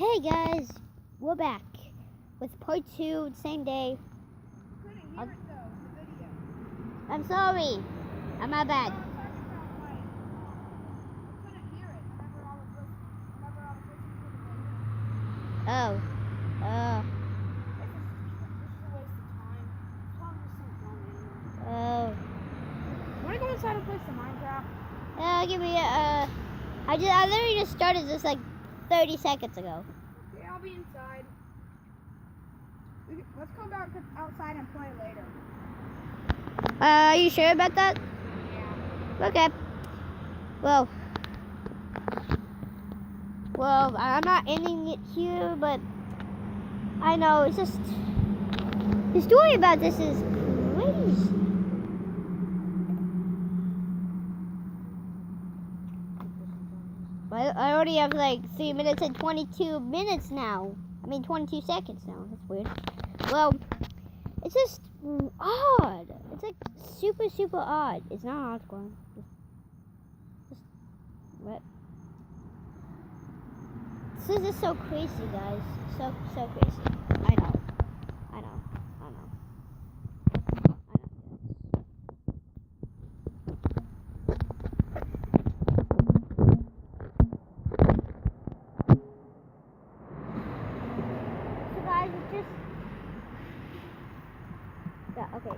Hey guys, we're back with part 2, same day. Couldn't hear it though, the video. I'm sorry. I'm my bad. No, I'm talking about like, I couldn't hear it whenever I was listening to the video. Oh. This is a waste of time. Tom is so dumb anymore. Oh. Wanna go inside and play some Minecraft? Give me a, I literally just started this like 30 seconds ago. Okay, I'll be inside. Let's come back outside and play later. Are you sure about that? Yeah. Okay. Well, I'm not ending it here, but I know it's just the story about this is crazy. I already have like 3 minutes and 22 minutes now. I mean 22 seconds now. That's weird. Well, it's just odd. It's like super odd. It's not odd one. Just what? This is just so crazy, guys. So crazy. I know. So guys, it's just okay.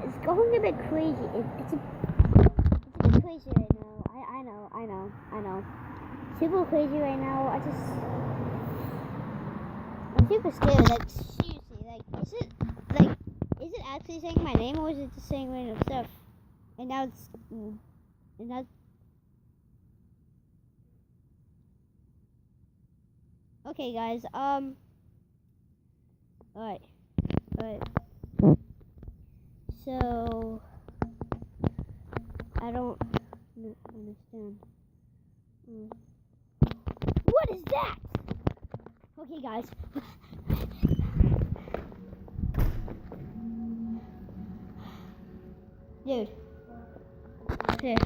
It's going a bit crazy. It's a bit crazy right now. I know. Super crazy right now. I'm super scared. Like seriously, is it actually saying my name or is it just saying random stuff? And now okay, guys. Alright. So I don't understand. What is that? Okay, guys. Dude. Here.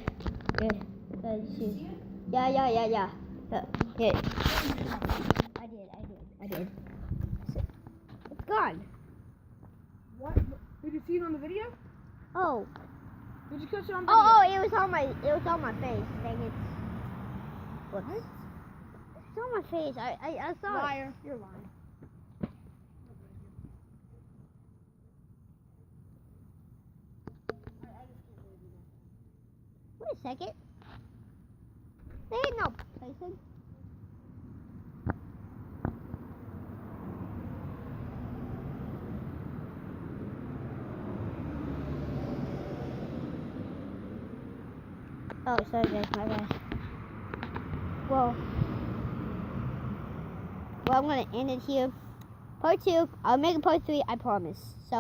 Yeah. Here. I did. It's gone. What? Did you see it on the video? Oh. Did you catch it on video? Oh, it was on my face. Dang it. What? It's on my face. I saw Liar. You're lying. Wait a second. There ain't no person. Oh, sorry guys, my bad. Well, I'm gonna end it here. Part 2, I'll make a part 3, I promise. So.